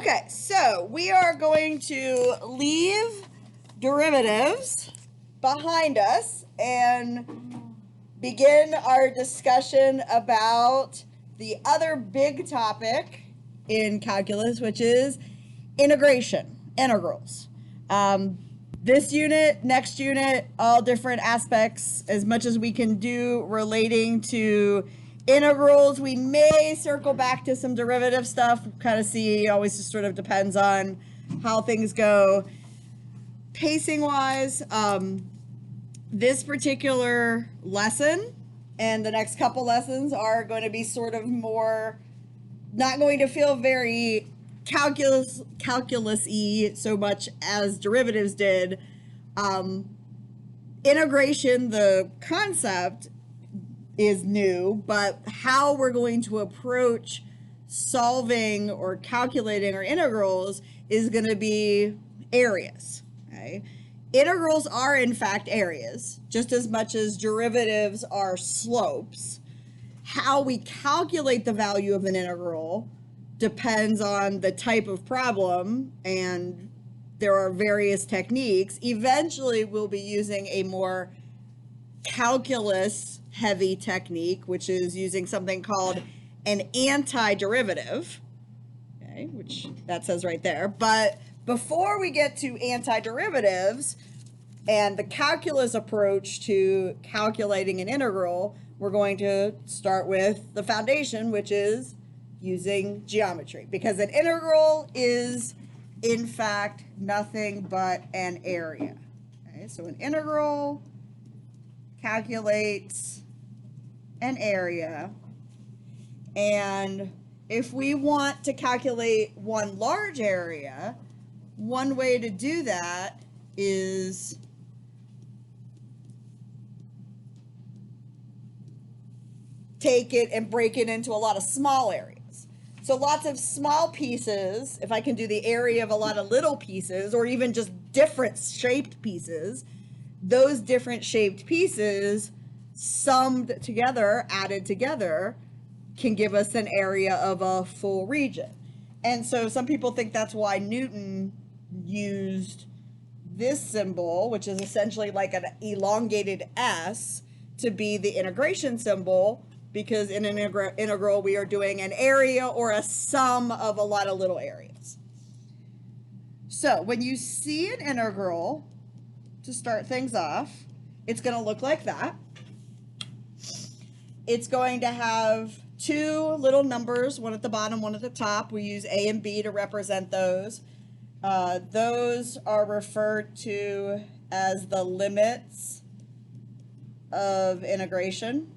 Okay, so we are going to leave derivatives behind us and begin our discussion about the other big topic in calculus, which is integration, integrals. This unit, next unit, all different aspects, as much as we can do relating to integrals. We may circle back to some derivative stuff, kind of see, always just sort of depends on how things go. Pacing wise, this particular lesson and the next couple lessons are going to be sort of more, not going to feel very calculus-y so much as derivatives did. Integration, the concept, is new, but how we're going to approach solving or calculating our integrals is going to be areas. Okay? Integrals are in fact areas, just as much as derivatives are slopes. How we calculate the value of an integral depends on the type of problem, and there are various techniques. Eventually, we'll be using a more calculus heavy technique, which is using something called an antiderivative, okay, which that says right there. But before we get to antiderivatives and the calculus approach to calculating an integral, we're going to start with the foundation, which is using geometry, because an integral is in fact nothing but an area. Okay, so an integral calculates an area, and if we want to calculate one large area, one way to do that is take it and break it into a lot of small areas. So lots of small pieces, if I can do the area of a lot of little pieces, or even just different shaped pieces, those different shaped pieces summed together, added together, can give us an area of a full region. And so some people think that's why Newton used this symbol, which is essentially like an elongated S, to be the integration symbol, because in an integral we are doing an area or a sum of a lot of little areas. So when you see an integral, to start things off, it's going to look like that. It's going to have two little numbers, one at the bottom, one at the top. We use A and B to represent those. Those are referred to as the limits of integration.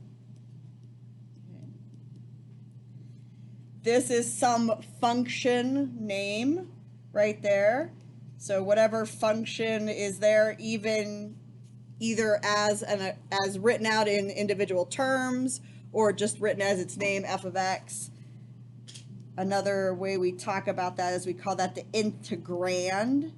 This is some function name right there. So whatever function is there, either as written out in individual terms or just written as its name, f of x. Another way we talk about that is we call that the integrand.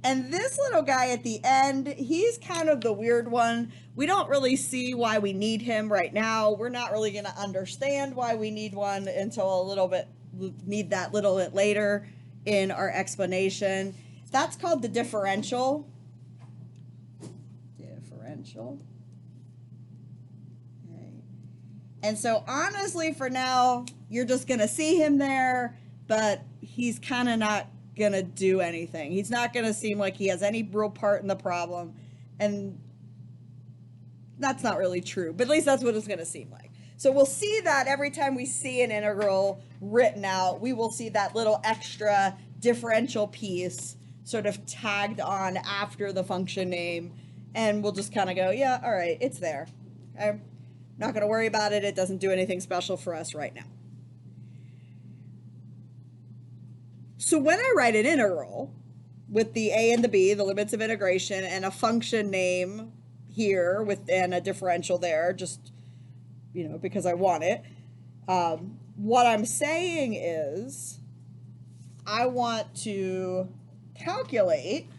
And this little guy at the end, he's kind of the weird one. We don't really see why we need him right now. We're not really going to understand why we need one until need that little bit later in our explanation. That's called the differential. Differential. Okay. And so honestly, for now, you're just going to see him there, but he's kind of not going to do anything. He's not going to seem like he has any real part in the problem, and that's not really true, but at least that's what it's going to seem like. So we'll see that every time we see an integral written out, we will see that little extra differential piece sort of tagged on after the function name, and we'll just kind of go, yeah, all right, it's there. Okay? Not going to worry about it. It doesn't do anything special for us right now. So when I write an integral with the a and the b, the limits of integration, and a function name here and a differential there, just, because I want it, what I'm saying is I want to calculate,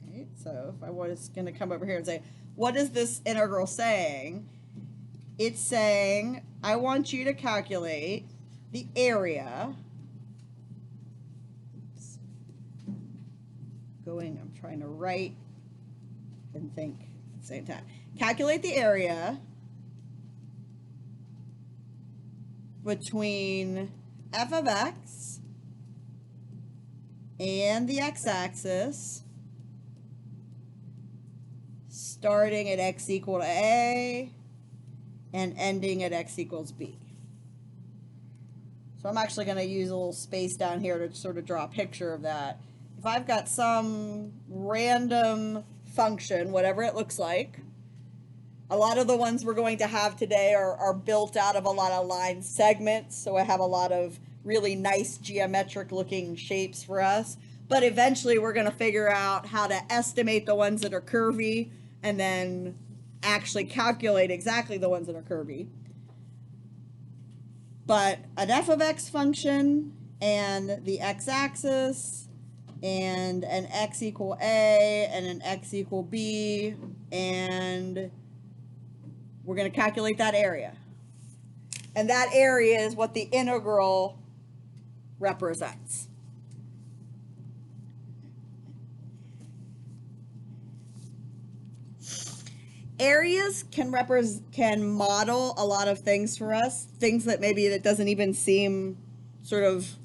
right? So if I was going to come over here and say, what is this integral saying? It's saying I want you to calculate the area I'm trying to write and think at the same time. Calculate the area between f of x and the x-axis starting at x equal to a and ending at x equals b. So I'm actually going to use a little space down here to sort of draw a picture of that. If I've got some random function, whatever it looks like, a lot of the ones we're going to have today are built out of a lot of line segments, so I have a lot of really nice geometric looking shapes for us. But eventually we're going to figure out how to estimate the ones that are curvy and then actually calculate exactly the ones that are curvy. But an f of x function and the x-axis and an x equal a and an x equal b, and we're going to calculate that area. And that area is what the integral represents. Areas can model a lot of things for us, things that maybe that doesn't even seem sort of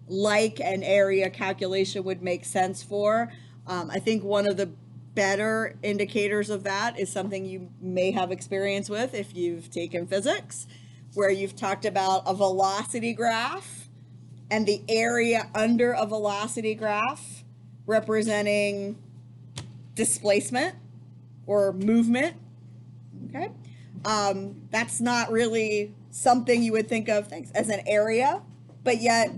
like an area calculation would make sense for. I think one of the better indicators of that is something you may have experience with if you've taken physics, where you've talked about a velocity graph and the area under a velocity graph representing displacement or movement. Okay, that's not really something you would think of as an area, but yet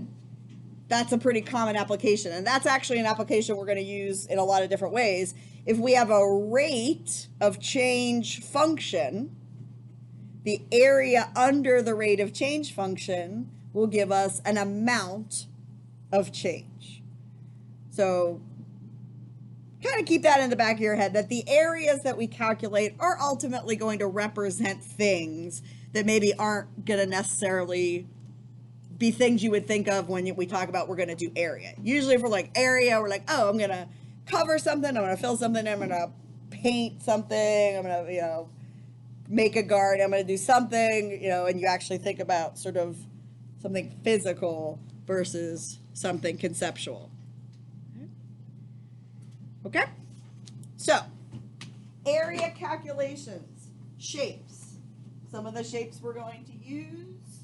that's a pretty common application, and that's actually an application we're going to use in a lot of different ways. If we have a rate of change function, the area under the rate of change function will give us an amount of change. So kind of keep that in the back of your head, that the areas that we calculate are ultimately going to represent things that maybe aren't going to necessarily be things you would think of when we talk about we're going to do area. Usually if we're like area, we're like, oh, I'm going to cover something, I'm going to fill something, I'm going to paint something, I'm going to, make a garden, I'm going to do something, and you actually think about sort of something physical versus something conceptual. Okay? So, area calculations, shapes. Some of the shapes we're going to use,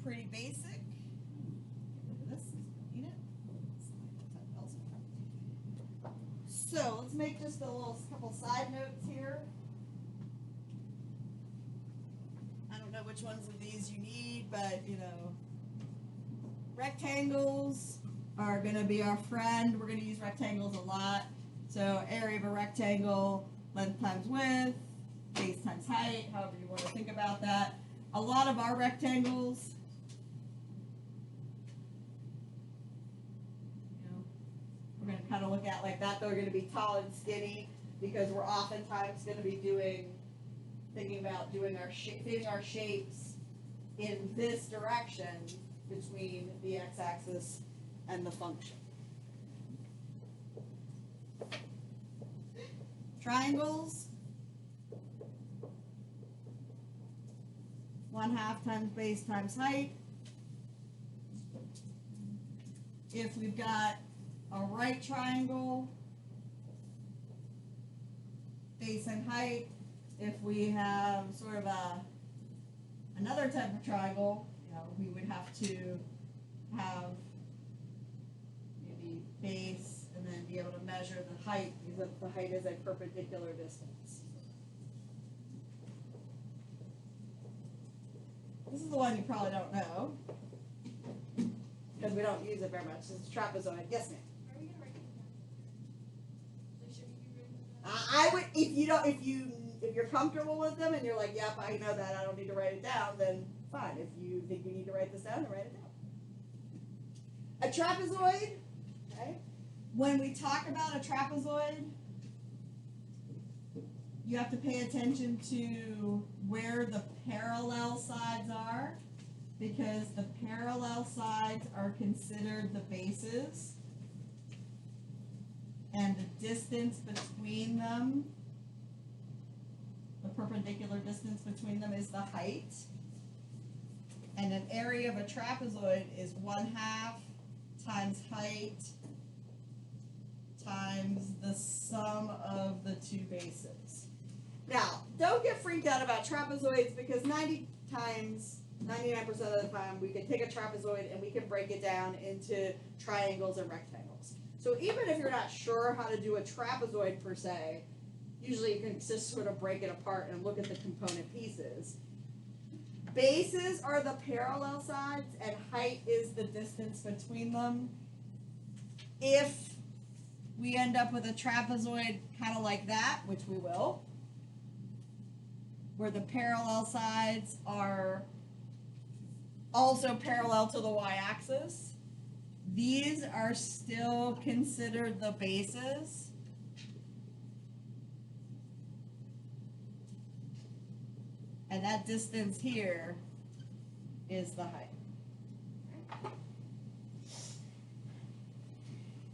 pretty basic. So, let's make just a couple side notes here. I don't know which ones of these you need, but, rectangles are going to be our friend. We're going to use rectangles a lot. So area of a rectangle, length times width, base times height, however you want to think about that. A lot of our rectangles, we're going to kind of look at like that. They're going to be tall and skinny because we're oftentimes going to be thinking about doing fitting our shapes in this direction between the x-axis and the function. Triangles, 1/2 times base times height. If we've got a right triangle, base and height. If we have sort of another type of triangle, we would have to have maybe base and then be able to measure the height, because the height is a perpendicular distance. This is the one you probably don't know because we don't use it very much. It's trapezoid. Yes, ma'am. Are we gonna write these down? Like, should we be writing them down? I would, if you're comfortable with them and you're like, yep, I know that, I don't need to write it down, then fine. If you think you need to write this down, then write it down. A trapezoid, okay? When we talk about a trapezoid, you have to pay attention to where the parallel sides are, because the parallel sides are considered the bases. and the distance between them, the perpendicular distance between them is the height. And an area of a trapezoid is 1/2 times height times the sum of the two bases. Now, don't get freaked out about trapezoids because 99% of the time, we can take a trapezoid and we can break it down into triangles and rectangles. So even if you're not sure how to do a trapezoid per se, usually you can just sort of break it apart and look at the component pieces. Bases are the parallel sides and height is the distance between them. If we end up with a trapezoid kind of like that, which we will, where the parallel sides are also parallel to the y-axis, these are still considered the bases. And that distance here is the height.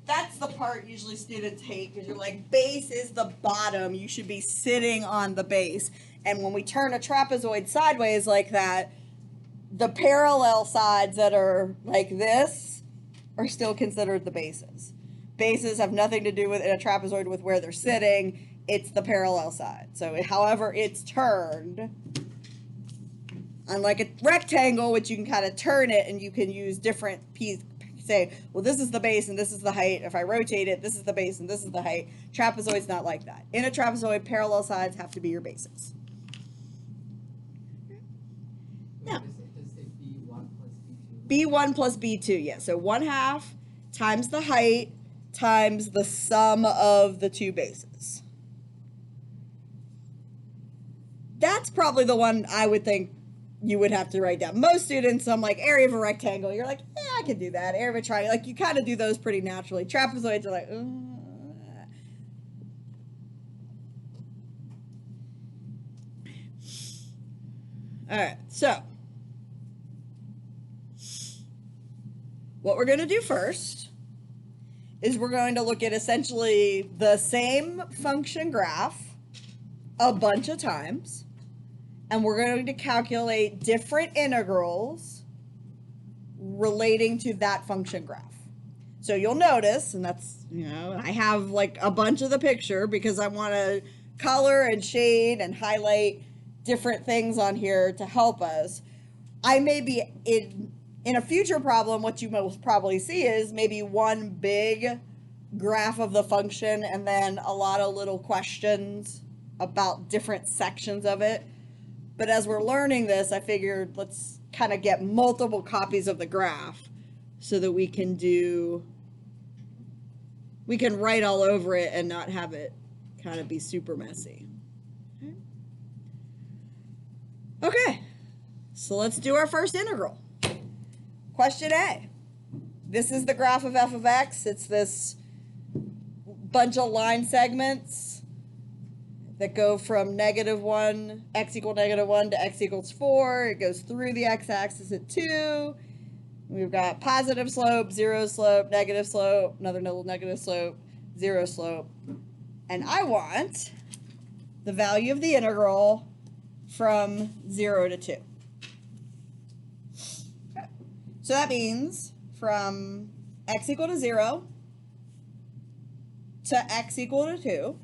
That's the part usually students hate because you're like, base is the bottom. You should be sitting on the base. And when we turn a trapezoid sideways like that, the parallel sides that are like this are still considered the bases. Bases have nothing to do with in a trapezoid with where they're sitting. It's the parallel side. So however it's turned, unlike a rectangle, which you can kind of turn it and you can use different pieces, say, well, this is the base and this is the height. If I rotate it, this is the base and this is the height. Trapezoid's not like that. In a trapezoid, parallel sides have to be your bases. Now, B1 plus B2, yeah. So 1/2 times the height times the sum of the two bases. That's probably the one I would think you would have to write down. Most students, I'm like, area of a rectangle. You're like, yeah, I can do that. Area of a triangle. Like, you kind of do those pretty naturally. Trapezoids are like, All right, so what we're going to do first is we're going to look at essentially the same function graph a bunch of times, and we're going to calculate different integrals relating to that function graph. So you'll notice, and that's, I have like a bunch of the picture because I want to color and shade and highlight different things on here to help us. I may be in a future problem, what you most probably see is maybe one big graph of the function and then a lot of little questions about different sections of it. But as we're learning this, I figured let's kind of get multiple copies of the graph so that we can write all over it and not have it kind of be super messy. Okay, so let's do our first integral. Question A. This is the graph of f of x. It's this bunch of line segments that go from -1, x equal -1 to x equals 4. It goes through the x-axis at 2. We've got positive slope, zero slope, negative slope, another negative slope, zero slope. And I want the value of the integral from 0 to 2. Okay. So that means from x equal to 0 to x equal to 2.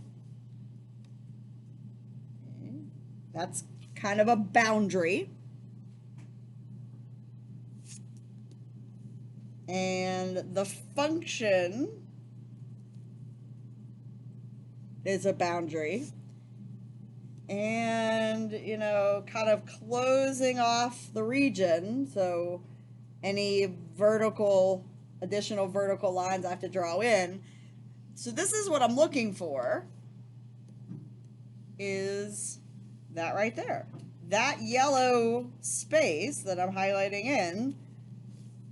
That's kind of a boundary. And the function is a boundary. And, kind of closing off the region, so any additional vertical lines I have to draw in. So this is what I'm looking for, is that right there. That yellow space that I'm highlighting in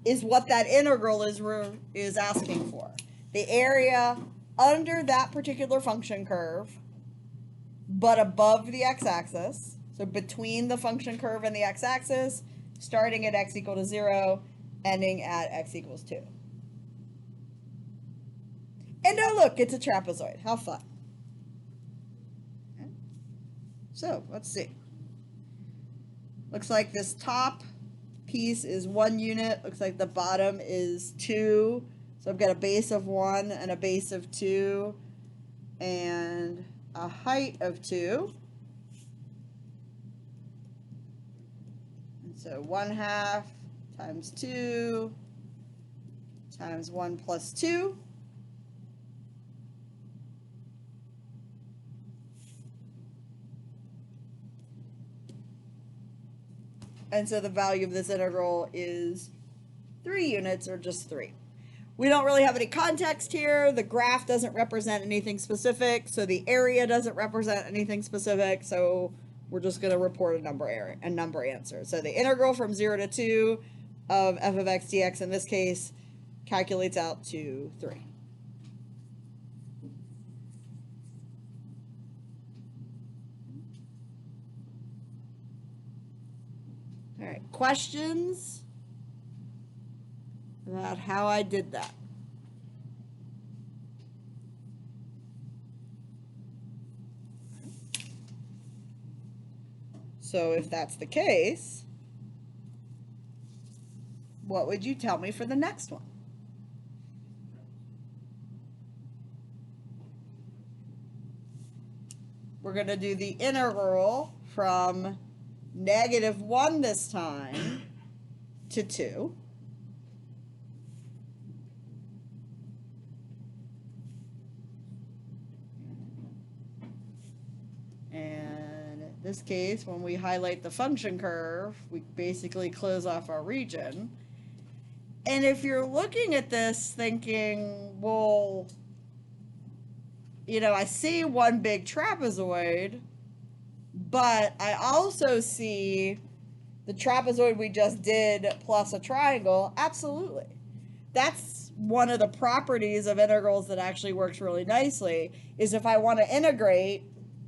is what that integral is asking for. The area under that particular function curve, but above the x-axis, so between the function curve and the x-axis, starting at x equal to 0, ending at x equals 2. And Oh, look, it's a trapezoid. How fun. Okay. So, let's see. Looks like this top piece is 1 unit. Looks like the bottom is 2. So I've got a base of 1 and a base of 2 and a height of 2. And so 1/2 times 2 times 1 plus 2. And so the value of this integral is 3 units, or just 3. We don't really have any context here. The graph doesn't represent anything specific, so the area doesn't represent anything specific, so we're just going to report a number answer. So the integral from 0 to 2 of f of x dx in this case calculates out to 3. All right, questions about how I did that? So if that's the case, what would you tell me for the next one? We're going to do the integral from -1 this time to 2. And in this case, when we highlight the function curve, we basically close off our region. And if you're looking at this thinking, well, you know, I see one big trapezoid, but I also see the trapezoid we just did plus a triangle. Absolutely. That's one of the properties of integrals that actually works really nicely, is if I want to integrate,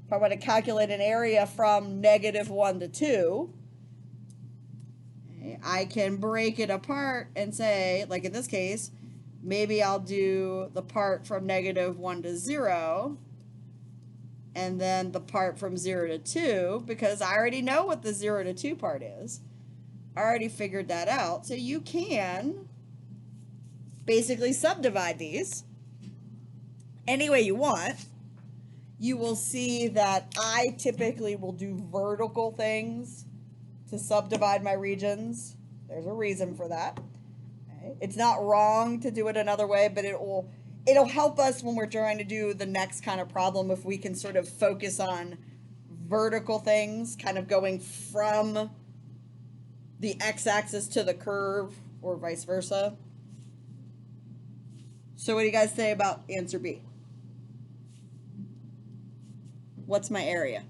if I want to calculate an area from -1 to 2, I can break it apart and say, like in this case, maybe I'll do the part from -1 to 0, and then the part from 0 to 2, because I already know what the 0 to 2 part is. I already figured that out. So you can basically subdivide these any way you want. You will see that I typically will do vertical things to subdivide my regions. There's a reason for that. Okay. It's not wrong to do it another way, but it'll help us when we're trying to do the next kind of problem if we can sort of focus on vertical things, kind of going from the x-axis to the curve or vice versa. So what do you guys say about answer B? What's my area?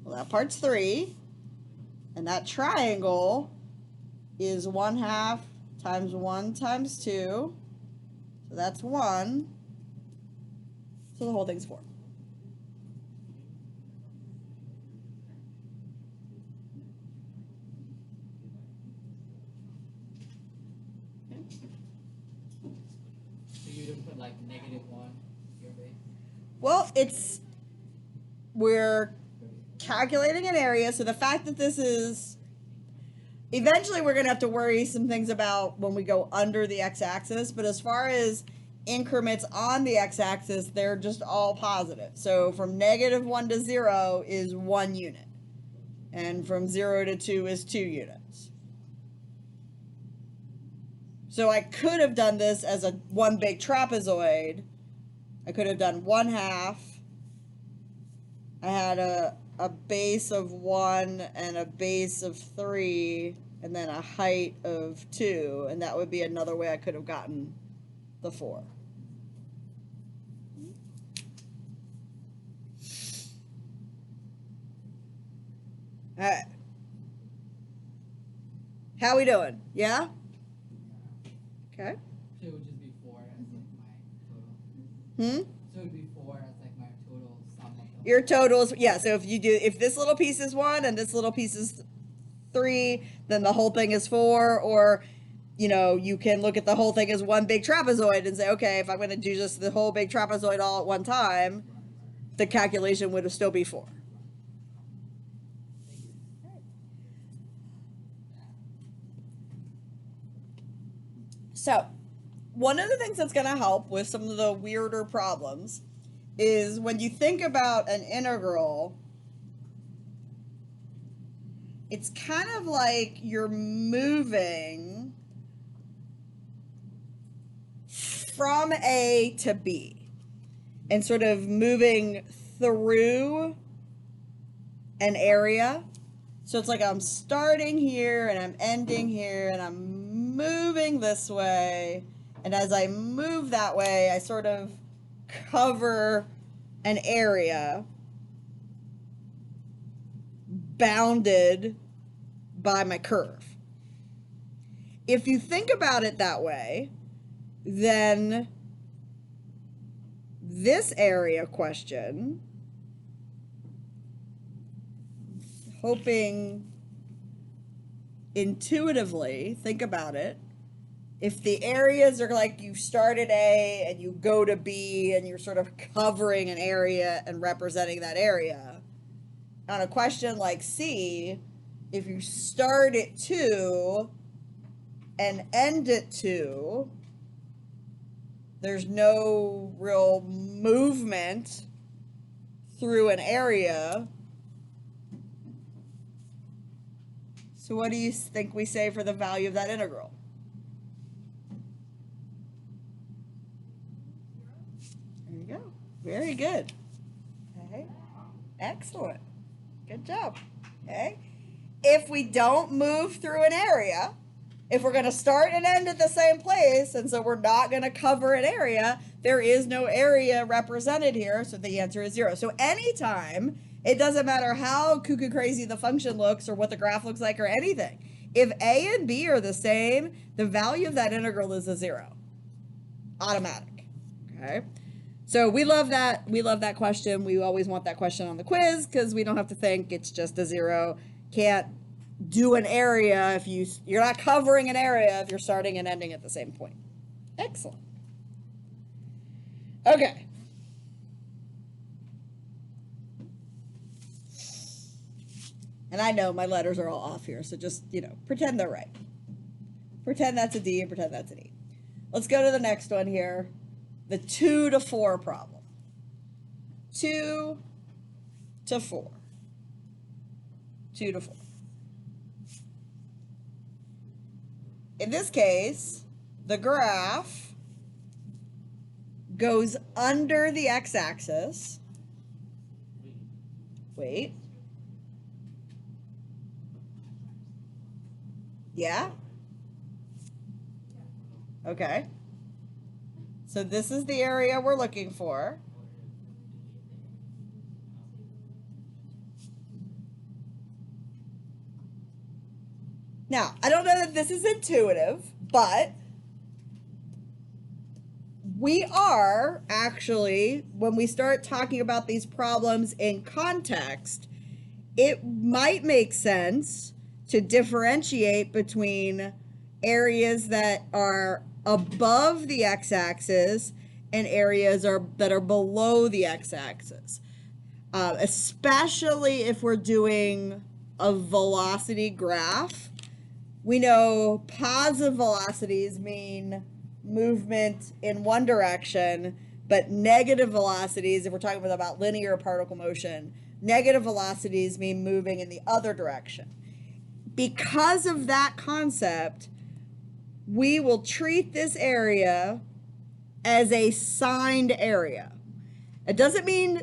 Well, that part's 3, and that triangle is 1/2 times 1 times 2, so that's 1, so the whole thing's 4. So you would put like -1 your base? Well, we're calculating an area, so the fact that this is, eventually we're going to have to worry some things about when we go under the x-axis, but as far as increments on the x-axis, they're just all positive. So from -1 to 0 is 1 unit, and from 0 to 2 is 2 units. So I could have done this as one big trapezoid. I could have done 1/2. I had a base of 1 and a base of 3, and then a height of 2, and that would be another way I could have gotten the 4. All right. How we doing? Yeah? Okay. So it would just be 4 as like my total. Hmm? So it would be 4 as like my total sum of the Your totals, yeah, so if this little piece is 1 and this little piece is 3, then the whole thing is 4, or, you know, you can look at the whole thing as one big trapezoid and say, okay, if I'm going to do just the whole big trapezoid all at one time, the calculation would still be 4. So, one of the things that's going to help with some of the weirder problems is when you think about an integral, it's kind of like you're moving from A to B and sort of moving through an area. So it's like I'm starting here and I'm ending here and I'm moving this way. And as I move that way, I sort of cover an area bounded by my curve. If you think about it that way, then this area question, hoping intuitively, think about it. If the areas are like you start at A and you go to B and you're sort of covering an area and representing that area, on a question like C, if you start at 2 and end at 2, there's no real movement through an area. So what do you think we say for the value of that integral? There you go. Very good. Okay. Excellent. Good job. Okay. If we don't move through an area, if we're going to start and end at the same place, and so we're not going to cover an area, there is no area represented here, so the answer is 0. So anytime, it doesn't matter how cuckoo crazy the function looks or what the graph looks like or anything, if A and B are the same, the value of that integral is a 0. Automatic. Okay? So we love that. We love that question. We always want that question on the quiz because we don't have to think. It's just a 0. Can't do an area if you're not covering an area if you're starting and ending at the same point. Excellent. Okay. And I know my letters are all off here, so just, pretend they're right. Pretend that's a D and pretend that's an E. Let's go to the next one here. The 2 to 4 problem. 2 to 4. 2 to 4. In this case, the graph goes under the x-axis. Wait. Yeah? Okay. So this is the area we're looking for. Now, I don't know that this is intuitive, but we are actually, when we start talking about these problems in context, it might make sense to differentiate between areas that are above the x-axis and areas that are below the x-axis, especially if we're doing a velocity graph. We know positive velocities mean movement in one direction, but negative velocities, if we're talking about linear particle motion, negative velocities mean moving in the other direction. Because of that concept, we will treat this area as a signed area. It doesn't mean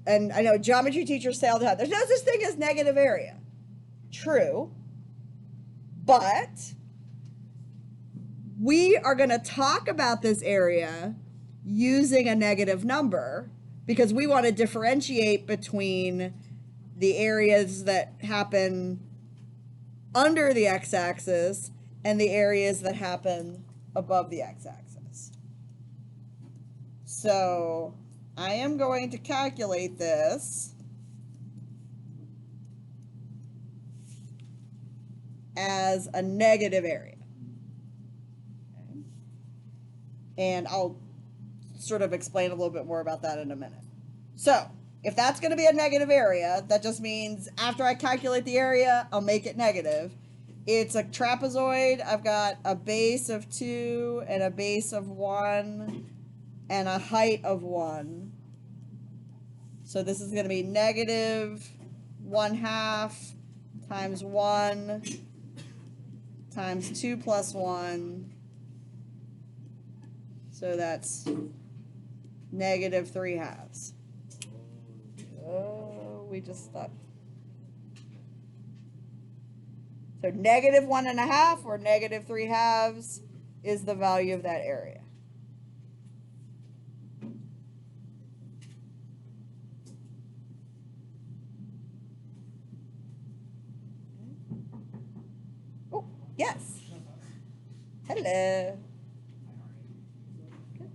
and I know geometry teachers say all the time, there's no such thing as negative area. True. But we are going to talk about this area using a negative number because we want to differentiate between the areas that happen under the x-axis and the areas that happen above the x-axis. So I am going to calculate this as a negative area. And I'll sort of explain a little bit more about that in a minute. So, if that's going to be a negative area, that just means after I calculate the area, I'll make it negative. It's a trapezoid. I've got a base of 2 and a base of 1 and a height of 1. So this is going to be negative 1/2 times 1 times 2 plus 1. So that's negative 3/2. Oh, we just thought. So negative 1.5 or negative 3/2 is the value of that area. Oh, yes. Hello. Good.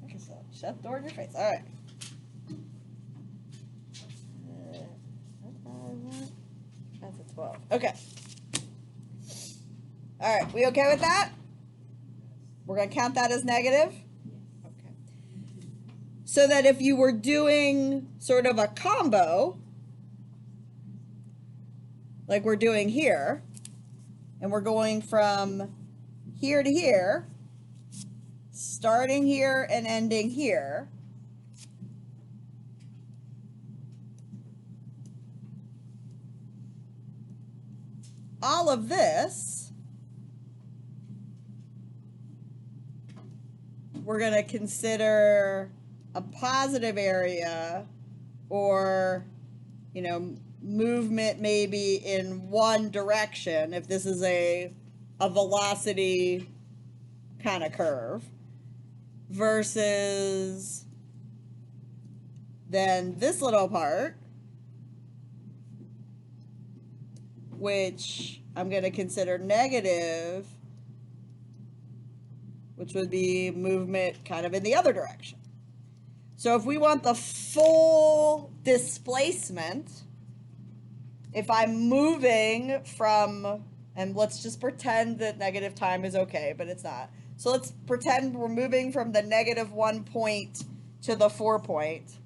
Just shut the door in your face. All right. That's a 12. Okay. All right. We okay with that? We're going to count that as negative? Okay. So that if you were doing sort of a combo, like we're doing here, and we're going from here to here, starting here and ending here, all of this, we're going to consider a positive area, or, you know, movement maybe in one direction if this is a velocity kind of curve, versus then this little part, which I'm going to consider negative, which would be movement kind of in the other direction. So if we want the full displacement, if I'm moving from, and let's just pretend that negative time is okay, but it's not. So let's pretend we're moving from the -1 point to the 4 point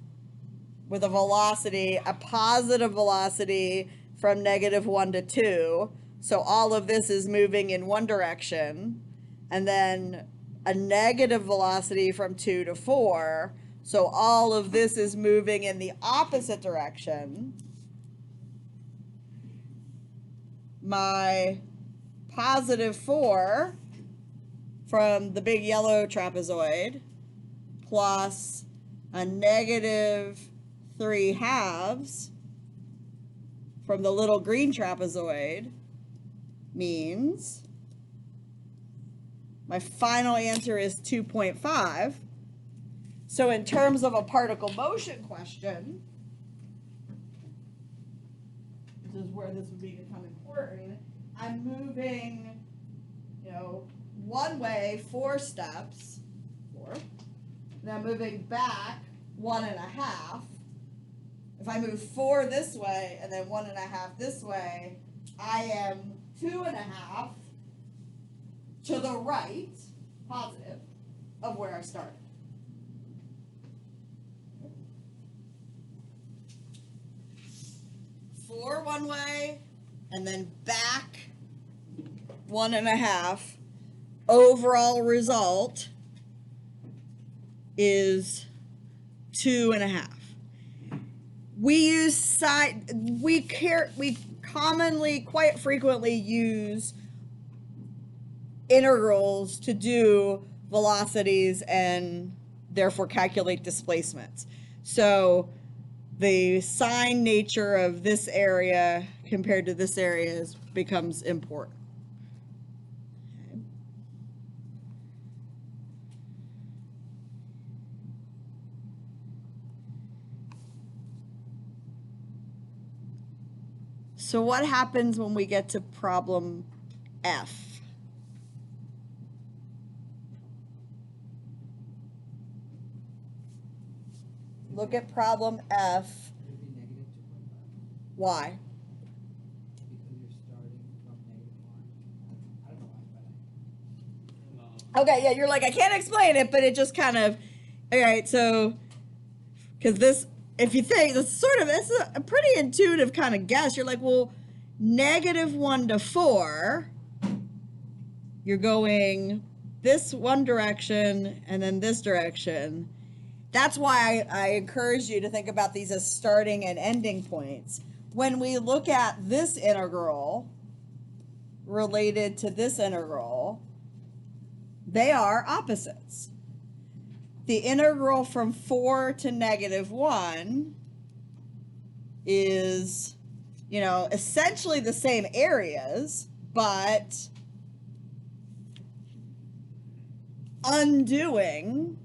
with a velocity, a positive velocity from -1 to 2. So all of this is moving in one direction, and then a negative velocity from 2 to 4. So all of this is moving in the opposite direction. My positive 4 from the big yellow trapezoid plus a negative 3/2 from the little green trapezoid means my final answer is 2.5. So in terms of a particle motion question, this is where this would become important. I'm moving, you know, one way 4 steps, 4. And I'm moving back 1.5. If I move 4 this way and then 1.5 this way, I am 2.5 to the right, positive, of where I started. 4 one way, and then back 1.5. Overall result is 2.5. We commonly, quite frequently use integrals to do velocities and therefore calculate displacements. So the sign nature of this area compared to this area becomes important. Okay. So what happens when we get to problem F? Look at problem F. Would it be negative 2.5? Why? Because you're starting from -1. I don't know why, but Okay, yeah, you're like, I can't explain it, but it just kind of, all right, so, because this, if you think, it's a pretty intuitive kind of guess. You're like, well, -1 to 4, you're going this one direction and then this direction. That's why I encourage you to think about these as starting and ending points. When we look at this integral related to this integral, they are opposites. The integral from 4 to -1 is, essentially the same areas, but undoing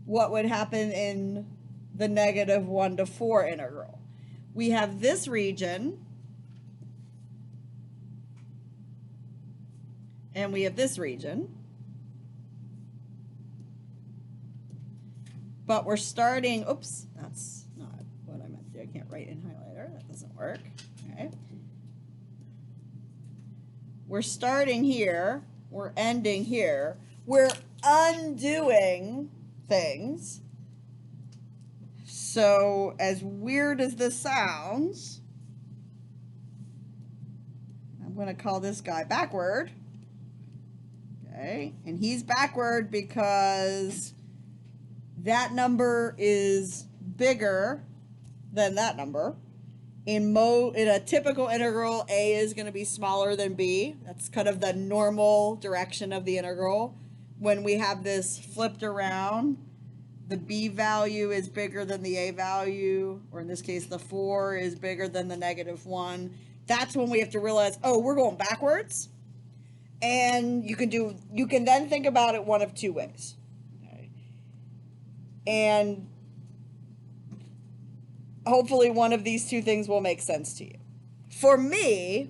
what would happen in the -1 to 4 integral. We have this region, and we have this region. But we're starting, oops, that's not what I meant to do. I can't write in highlighter. That doesn't work. Okay. We're starting here. We're ending here. We're undoing things. So as weird as this sounds, I'm going to call this guy backward. Okay. And he's backward because that number is bigger than that number. In a typical integral, a is going to be smaller than b. That's kind of the normal direction of the integral. When we have this flipped around, the b value is bigger than the a value, or in this case, the 4 is bigger than the -1. That's when we have to realize, oh, we're going backwards. And you can then think about it one of two ways. And hopefully one of these two things will make sense to you. For me,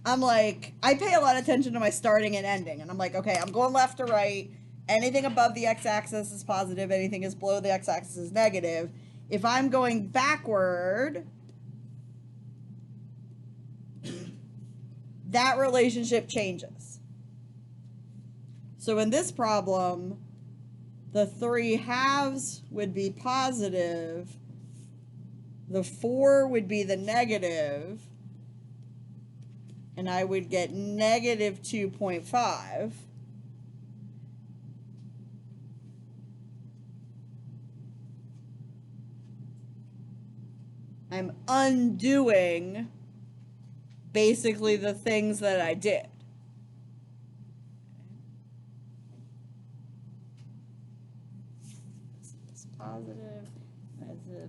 I'm like, I pay a lot of attention to my starting and ending. And I'm like, okay, I'm going left to right. Anything above the x-axis is positive. Anything is below the x-axis is negative. If I'm going backward, that relationship changes. So in this problem, the 3/2 would be positive, the 4 would be the negative, and I would get -2.5. I'm undoing basically the things that I did. Positive,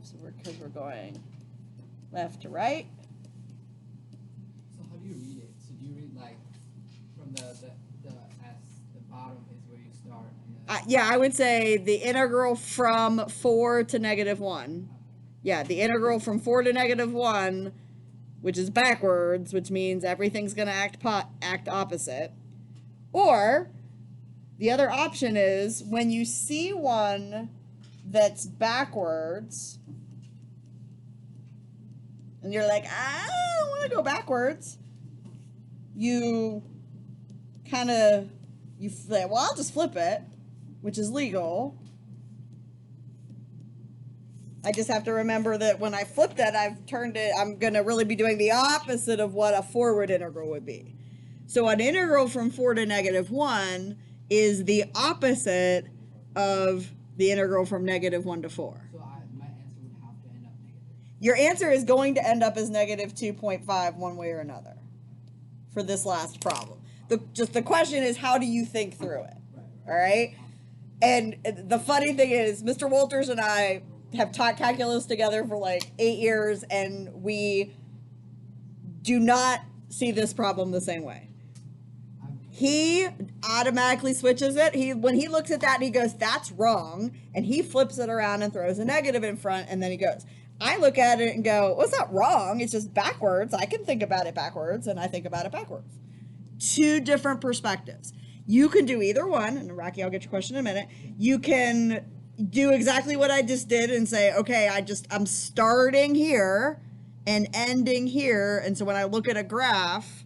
so because we're going left to right. So how do you read it? So do you read like from the bottom is where you start? Yeah, I would say the integral from 4 to -1. Yeah, the integral from 4 to -1, which is backwards, which means everything's going to act opposite. Or the other option is when you see one that's backwards and you're like, I don't want to go backwards, you say, well, I'll just flip it, which is legal. I just have to remember that when I flip that, I've turned it, I'm going to really be doing the opposite of what a forward integral would be. So an integral from 4 to -1 is the opposite of the integral from -1 to 4. So my answer would have to end up negative. Your answer is going to end up as -2.5 one way or another for this last problem. The question is, how do you think through it? All right? And the funny thing is, Mr. Walters and I have taught calculus together for like 8 years, and we do not see this problem the same way. He automatically switches it. When he looks at that and he goes, that's wrong, and he flips it around and throws a negative in front, and then he goes. I look at it and go, well, it's not wrong. It's just backwards. I can think about it backwards, and I think about it backwards. Two different perspectives. You can do either one, and Rocky, I'll get your question in a minute. You can do exactly what I just did and say, okay, I'm starting here and ending here, and so when I look at a graph,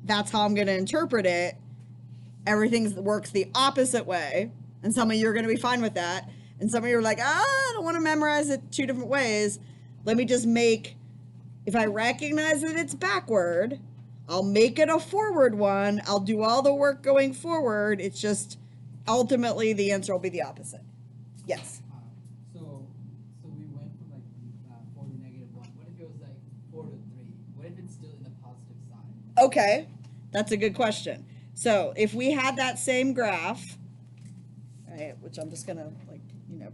that's how I'm going to interpret it. everything works the opposite way. And some of you are going to be fine with that. And some of you are like, I don't want to memorize it 2 different ways. Let me just make, if I recognize that it's backward, I'll make it a forward one. I'll do all the work going forward. It's just ultimately the answer will be the opposite. Yes. So we went from like 4 to -1. What if it was like 4 to 3? What if it's still in the positive side? Okay, that's a good question. So if we had that same graph, right, which I'm just gonna like,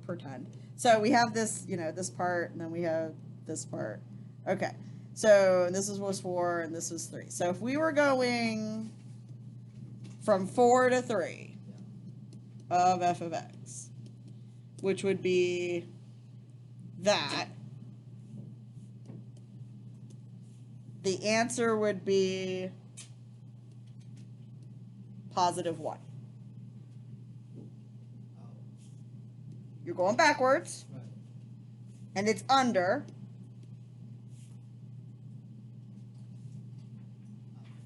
pretend. So we have this, this part, and then we have this part. Okay, so this was 4, and this was 3. So if we were going from 4 to 3 of f of x, which would be that, the answer would be +1. Oh, You're going backwards, right. and it's under,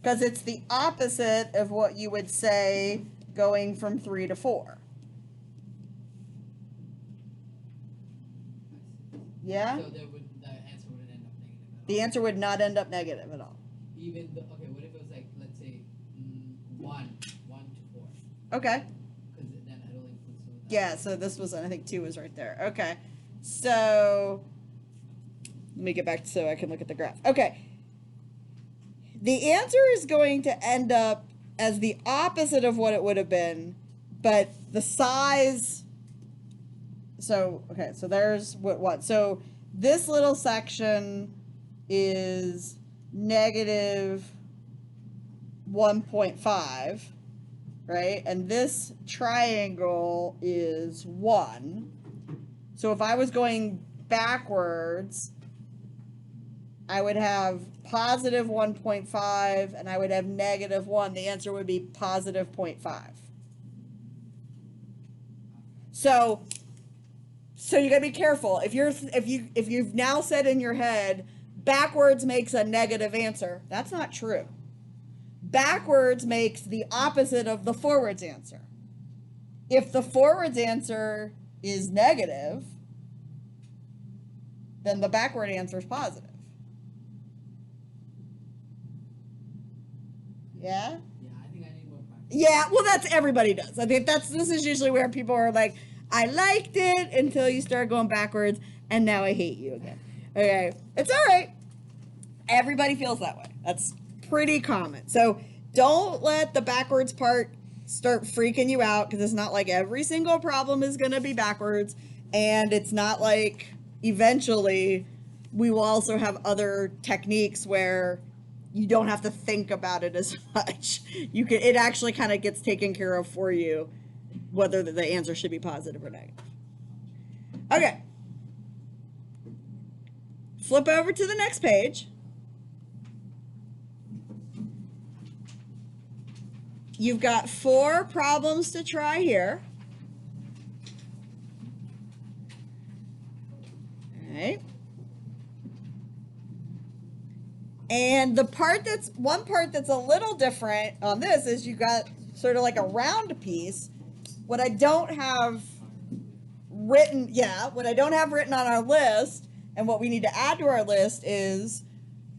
because it's the opposite of what you would say going from 3 to 4. Yeah? So the answer wouldn't end up negative at all. The answer would not end up negative at all. Even though, okay, what if it was like, let's say, 1 to 4? Okay. Because then it'll include some of that. Yeah, so this was, I think 2 was right there. Okay. So, let me get back so I can look at the graph. Okay. The answer is going to end up as the opposite of what it would have been, but the size, so, okay, so there's what? So this little section is -1.5, right? And this triangle is 1. So if I was going backwards, I would have +1.5 and I would have -1. The answer would be +0.5. So you gotta be careful. If you've now said in your head backwards makes a negative answer, that's not true. Backwards makes the opposite of the forwards answer. If the forwards answer is negative, then the backward answer is positive. Yeah? Yeah, I think I need more practice. Yeah, well, that's everybody does. I think this is usually where people are like, I liked it until you start going backwards, and now I hate you again. Okay, it's all right. Everybody feels that way. That's pretty common. So don't let the backwards part start freaking you out, because it's not like every single problem is going to be backwards, and it's not like eventually we will also have other techniques where you don't have to think about it as much. It actually kind of gets taken care of for you, whether the answer should be positive or negative. Okay. Flip over to the next page. You've got 4 problems to try here. All right. And one part that's a little different on this is you got sort of like a round piece. What I don't have written on our list, and what we need to add to our list, is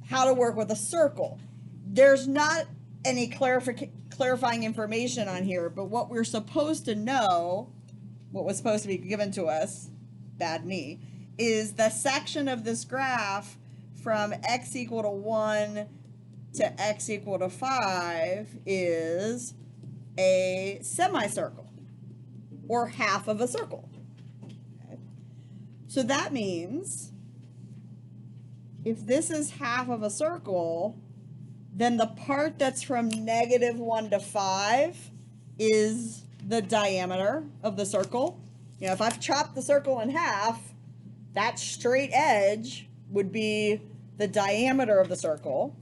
how to work with a circle. There's not any clarifying information on here, but what we're supposed to know, what was supposed to be given to us, bad me, is the section of this graph from x = 1 to x = 5 is a semicircle, or half of a circle. Okay. So that means if this is half of a circle, then the part that's from -1 to 5 is the diameter of the circle. If I've chopped the circle in half, that straight edge would be the diameter of the circle.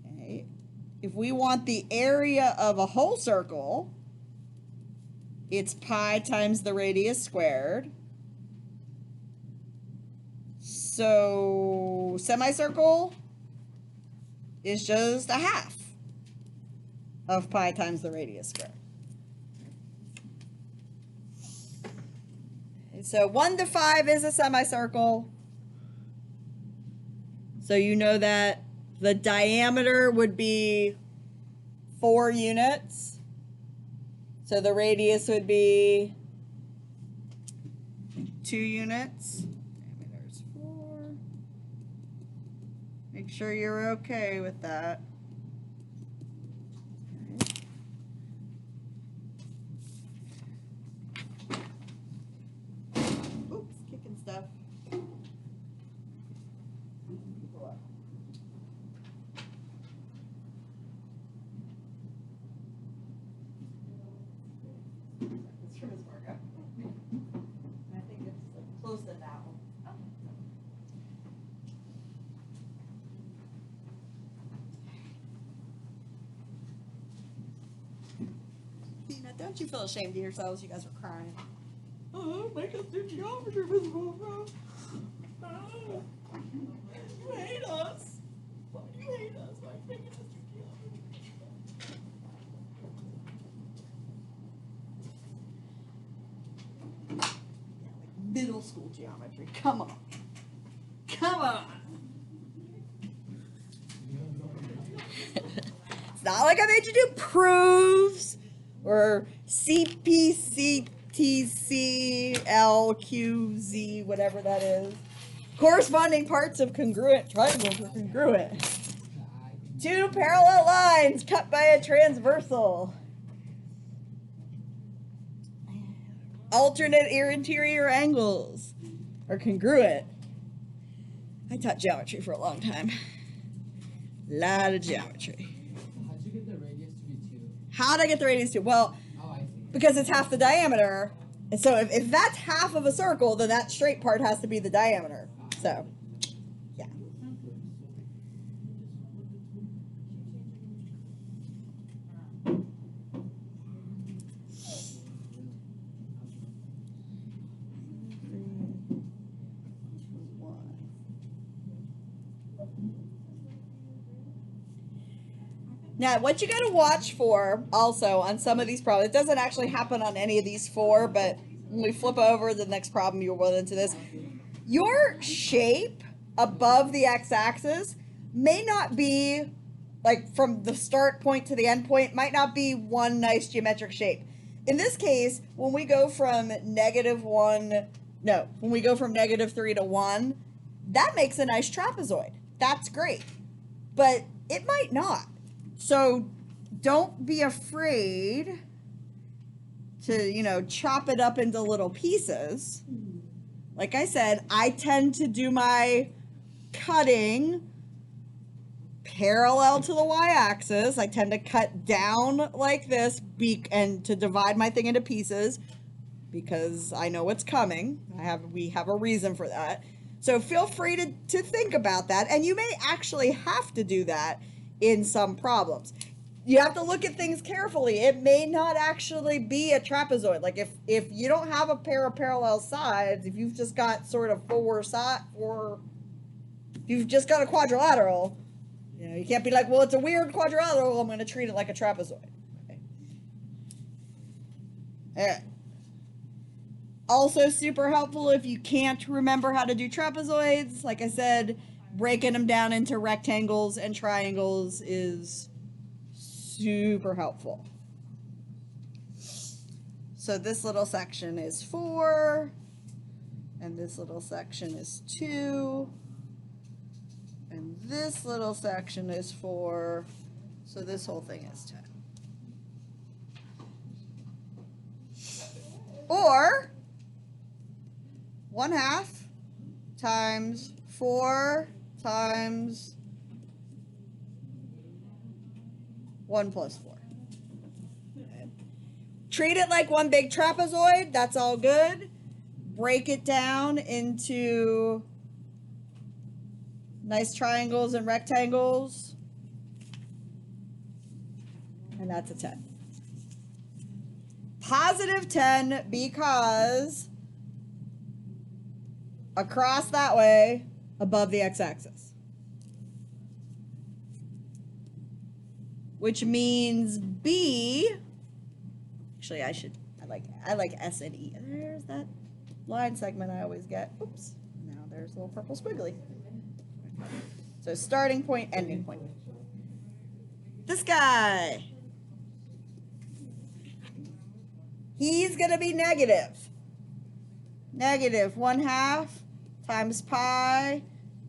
Okay. If we want the area of a whole circle, it's pi times the radius squared. So semicircle is just a half. of pi times the radius squared. So 1 to 5 is a semicircle. So you know that the diameter would be 4 units. So the radius would be 2 units. Diameter's 4. Make sure you're okay with that. Oops, kicking stuff. It's from his workout. I think it's like close to that one. Now, don't you feel ashamed of yourselves? You guys were crying. Oh, make us do geometry visible, bro. Oh, you hate us. Why do you hate us? Why are you making us do geometry? Yeah, like middle school geometry. Come on. Come on. It's not like I made you do proofs or CPCTCLQZ, whatever that is. Corresponding parts of congruent triangles are congruent. 2 parallel lines cut by a transversal. Alternate interior angles are congruent. I taught geometry for a long time. Lot of geometry. How'd you get the radius to be 2? How'd I get the radius to? Well, Oh, I see. because it's half the diameter. And so if that's half of a circle, then that straight part has to be the diameter. So, yeah. Now, what you got to watch for also on some of these problems, it doesn't actually happen on any of these 4, but when we flip over the next problem, you'll run into this. Your shape above the x-axis may not be, like from the start point to the end point, might not be one nice geometric shape. In this case, when we go from when we go from -3 to 1, that makes a nice trapezoid. That's great. But it might not. So don't be afraid to, chop it up into little pieces. Like I said, I tend to do my cutting parallel to the y-axis. I tend to cut down like this and to divide my thing into pieces because I know what's coming. We have a reason for that. So feel free to think about that. And you may actually have to do that in some problems. You have to look at things carefully. It may not actually be a trapezoid. Like if you don't have a pair of parallel sides, if you've just got sort of you've just got a quadrilateral, you can't be like, well, it's a weird quadrilateral, I'm going to treat it like a trapezoid. Okay. All right. Also super helpful if you can't remember how to do trapezoids. Like I said, breaking them down into rectangles and triangles is super helpful. So this little section is 4, and this little section is 2, and this little section is 4, so this whole thing is 10. Or 1/2 times 4 times 1 plus 4. Okay. Treat it like one big trapezoid. That's all good. Break it down into nice triangles and rectangles. And that's a 10. Positive 10 because across that way above the x-axis. which means B. Actually, I like S and E. There's that line segment I always get. Oops. Now there's a little purple squiggly. So starting point, ending point. This guy. He's going to be negative. Negative 1/2 times pi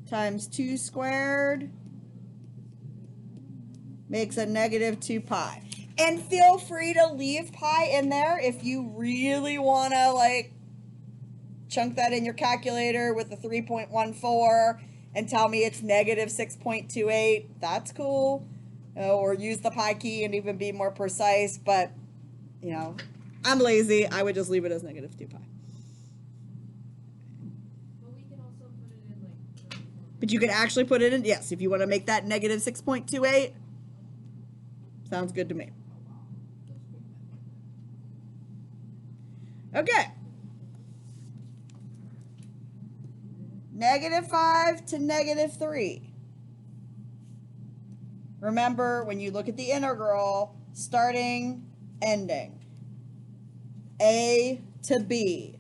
times 2 squared makes a negative 2 pi. And feel free to leave pi in there if you really want to like chunk that in your calculator with a 3.14 and tell me it's negative 6.28. That's cool. Or use the pi key and even be more precise. But, you know, I'm lazy. I would just leave it as negative 2 pi. But we can also put it in like. But you can actually put it in, yes, if you want to make that negative 6.28. Sounds good to me. Okay. -5 to -3. Remember, when you look at the integral, starting, ending. A to B.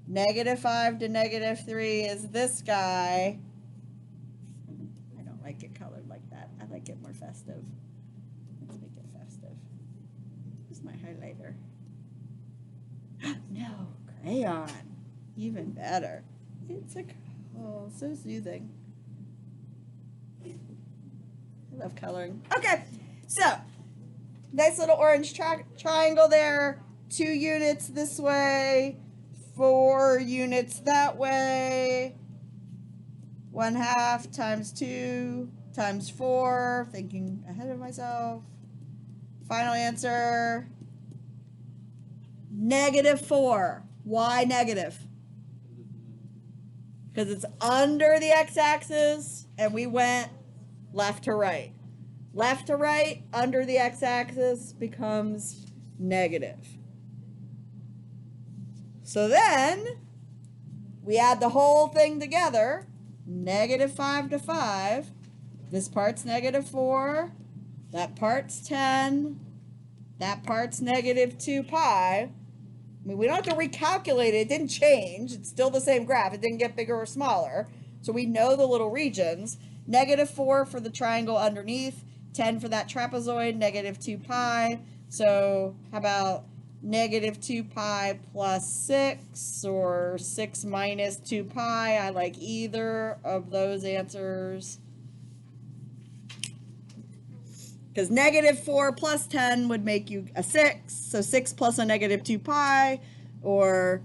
-5 to -3 is this guy. I don't like it colored like that. I like it more festive. Let's make it festive. Where's my highlighter? No, crayon. Even better. It's a, oh, so soothing. I love coloring. Okay, so nice little orange triangle there. 2 units this way, 4 units that way. 1/2 times 2 times 4. Thinking ahead of myself. Final answer. -4. Why negative? Because it's under the x-axis and we went left to right. Left to right under the x-axis becomes negative. So then we add the whole thing together. -5 to 5. This part's -4. That part's 10. That part's -2 pi. I mean, we don't have to recalculate it. It didn't change. It's still the same graph. It didn't get bigger or smaller. So we know the little regions. -4 for the triangle underneath. 10 for that trapezoid. -2 pi. So how about -2 pi plus 6 or 6 minus 2 pi? I like either of those answers. Because -4 plus 10 would make you a 6. So 6 plus a -2 pi, or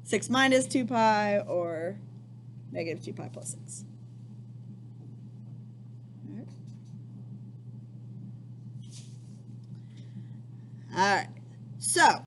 6 minus 2 pi, or -2 pi plus 6. All right. So